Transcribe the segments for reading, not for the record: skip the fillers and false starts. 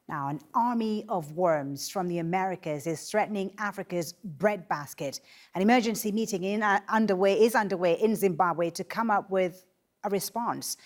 Now, an army of worms from the Americas is threatening Africa's breadbasket. An emergency meeting is underway in Zimbabwe to come up with a response.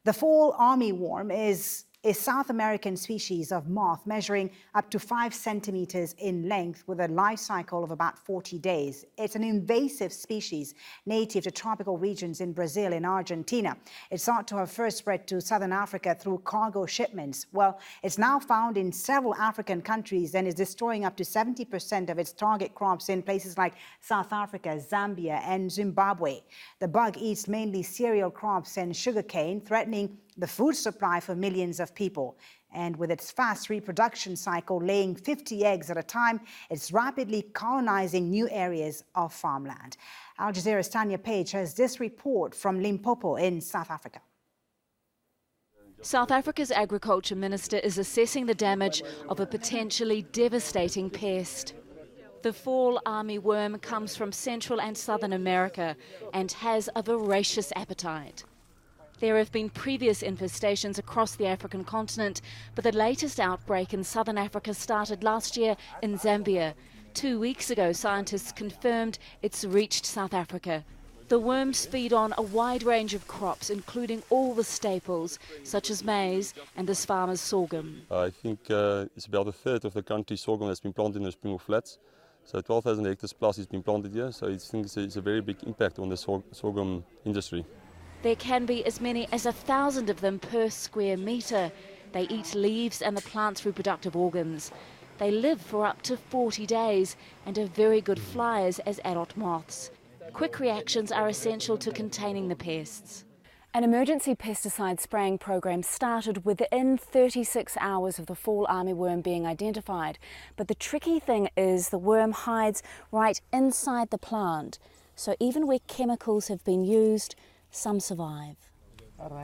The fall armyworm is a South American species of moth measuring up to 5 centimeters in length with a life cycle of about 40 days. It's an invasive species native to tropical regions in Brazil and Argentina. It's thought to have first spread to southern Africa through cargo shipments. Well, it's now found in several African countries and is destroying up to 70% of its target crops in places like South Africa, Zambia, and Zimbabwe. The bug eats mainly cereal crops and sugarcane, threatening the food supply for millions of people. And with its fast reproduction cycle, laying 50 eggs at a time, it's rapidly colonizing new areas of farmland. Al Jazeera's Tanya Page has this report from Limpopo in South Africa. South Africa's agriculture minister is assessing the damage of a potentially devastating pest. The fall armyworm comes from Central and Southern America and has a voracious appetite. There have been previous infestations across the African continent, but the latest outbreak in southern Africa started last year in Zambia. 2 weeks ago, scientists confirmed it's reached South Africa. The worms feed on a wide range of crops, including all the staples, such as maize and this farmer's sorghum. I think it's about a third of the country's sorghum has been planted in the Springbok Flats. So 12,000 hectares plus has been planted here, so I think it's a very big impact on the sorghum industry. There can be as many as 1,000 of them per square metre. They eat leaves and the plant's reproductive organs. They live for up to 40 days and are very good flyers as adult moths. Quick reactions are essential to containing the pests. An emergency pesticide spraying program started within 36 hours of the fall armyworm being identified. But the tricky thing is the worm hides right inside the plant. So even where chemicals have been used, some survive.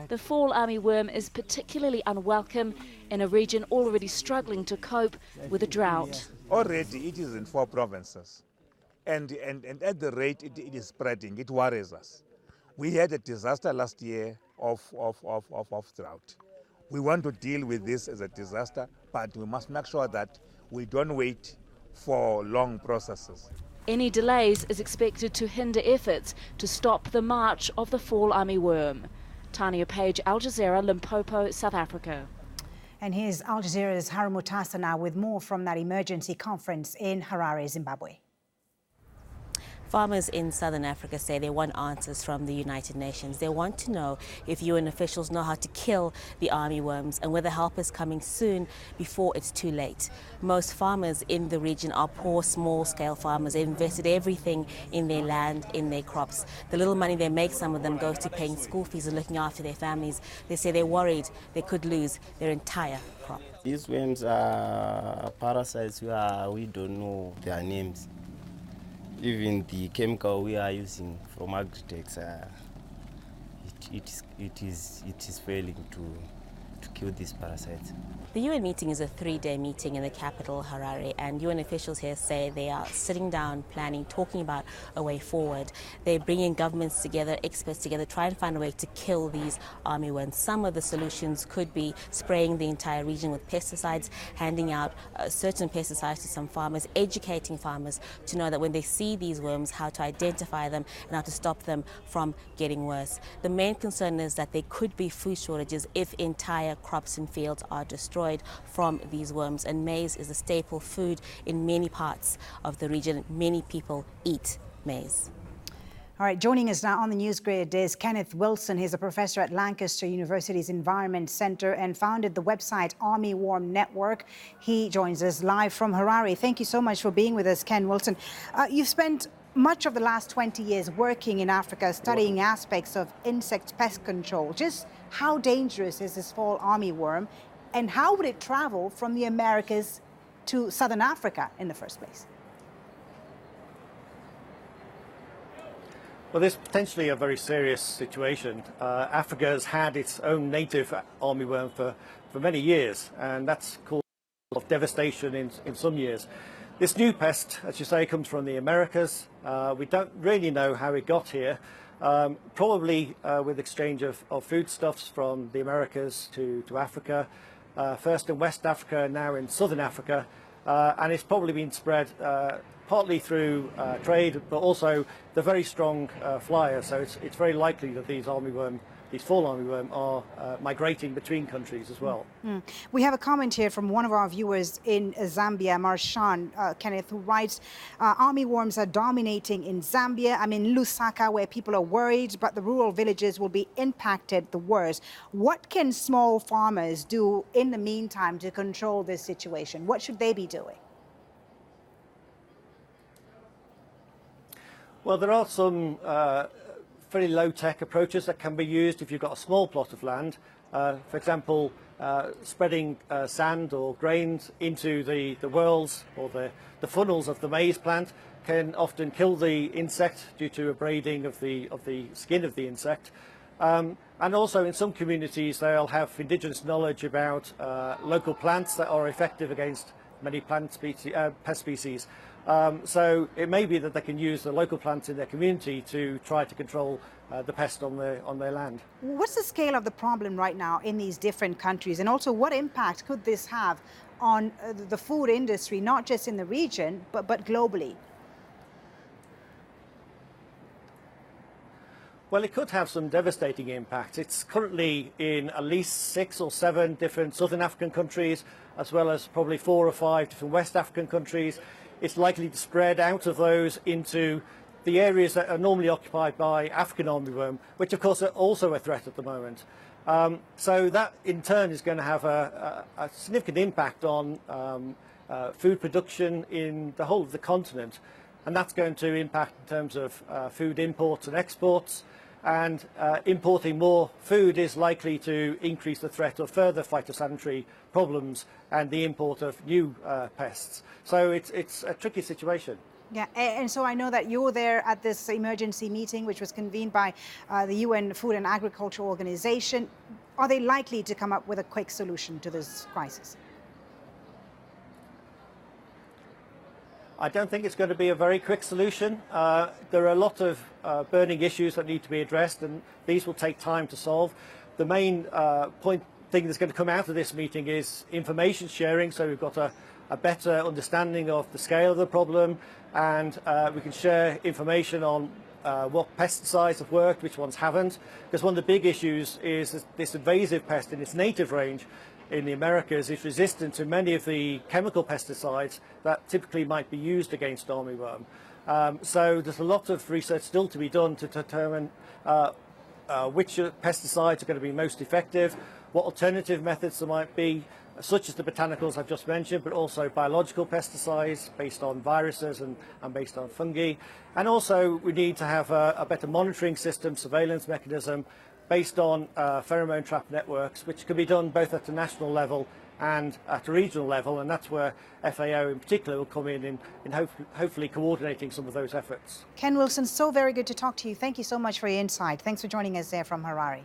The fall armyworm is particularly unwelcome in a region already struggling to cope with a drought. Already it is in 4 provinces, and at the rate it is spreading, it worries us. We had a disaster last year of drought. We want to deal with this as a disaster, but we must make sure that we don't wait for long processes. Any delays is expected to hinder efforts to stop the march of the fall armyworm. Tanya Page, Al Jazeera, Limpopo, South Africa. And here's Al Jazeera's Haru Mutasa now with more from that emergency conference in Harare, Zimbabwe. Farmers in southern Africa say they want answers from the United Nations. They want to know if UN officials know how to kill the armyworms and whether help is coming soon before it's too late. Most farmers in the region are poor, small-scale farmers. They've invested everything in their land, in their crops. The little money they make, some of them, goes to paying school fees and looking after their families. They say they're worried they could lose their entire crop. These worms are parasites we don't know their names. Even the chemical we are using from Agri-Tex, it is failing to kill these parasites. The UN meeting is a 3-day meeting in the capital, Harare, and UN officials here say they are sitting down, planning, talking about a way forward. They're bringing governments together, experts together, trying to find a way to kill these armyworms. Some of the solutions could be spraying the entire region with pesticides, handing out certain pesticides to some farmers, educating farmers to know that when they see these worms, how to identify them and how to stop them from getting worse. The main concern is that there could be food shortages if entire crops and fields are destroyed from these worms, and maize is a staple food in many parts of the region. Many people eat maize. All right, joining us now on the News Grid is Kenneth Wilson. He's a professor at Lancaster University's Environment Center and founded the website Armyworm Network. He joins us live from Harare. Thank you so much for being with us, Ken Wilson. You've spent much of the last 20 years working in Africa, studying aspects of insect pest control. Just how dangerous is this fall armyworm, and how would it travel from the Americas to southern Africa in the first place? Well, this is potentially a very serious situation. Africa has had its own native armyworm for many years, and that's caused a lot of devastation in some years. This new pest, as you say, comes from the Americas. We don't really know how it got here. Probably with exchange of foodstuffs from the Americas to Africa. first in West Africa, now in Southern Africa, and it's probably been spread partly through trade, but also the very strong flyers. So it's very likely that these fall armyworm are migrating between countries as well. We have a comment here from one of our viewers in Zambia, Marshan Kenneth, who writes, armyworms are dominating in Zambia. I'm in Lusaka, where people are worried, but the rural villages will be impacted the worst. What can small farmers do in the meantime to control this situation? What should they be doing? Well, there are some very low-tech approaches that can be used if you've got a small plot of land. For example, spreading sand or grains into the whorls or the funnels of the maize plant can often kill the insect due to abrading of the skin of the insect. And also in some communities they'll have indigenous knowledge about local plants that are effective against many pest species. So it may be that they can use the local plants in their community to try to control the pest on their land. What's the scale of the problem right now in these different countries? And also, what impact could this have on the food industry, not just in the region, but globally? Well, it could have some devastating impact. It's currently in at least 6 or 7 different Southern African countries, as well as probably 4 or 5 different West African countries. It's likely to spread out of those into the areas that are normally occupied by African armyworm, which of course are also a threat at the moment. So that in turn is going to have a significant impact on food production in the whole of the continent. And that's going to impact in terms of food imports and exports. And importing more food is likely to increase the threat of further phytosanitary problems and the import of new pests. So it's a tricky situation. Yeah, and so I know that you were there at this emergency meeting, which was convened by the UN Food and Agriculture Organization. Are they likely to come up with a quick solution to this crisis? I don't think it's going to be a very quick solution. There are a lot of burning issues that need to be addressed, and these will take time to solve. The main thing that's going to come out of this meeting is information sharing, so we've got a better understanding of the scale of the problem, and we can share information on what pesticides have worked, which ones haven't, because one of the big issues is this invasive pest in its native range in the Americas is resistant to many of the chemical pesticides that typically might be used against armyworm. So there's a lot of research still to be done to determine which pesticides are going to be most effective, what alternative methods there might be, such as the botanicals I've just mentioned, but also biological pesticides based on viruses and based on fungi. And also we need to have a better monitoring system, surveillance mechanism, based on pheromone trap networks, which can be done both at the national level and at a regional level, and that's where FAO in particular will come in hopefully coordinating some of those efforts. Ken Wilson, so very good to talk to you. Thank you so much for your insight. Thanks for joining us there from Harare.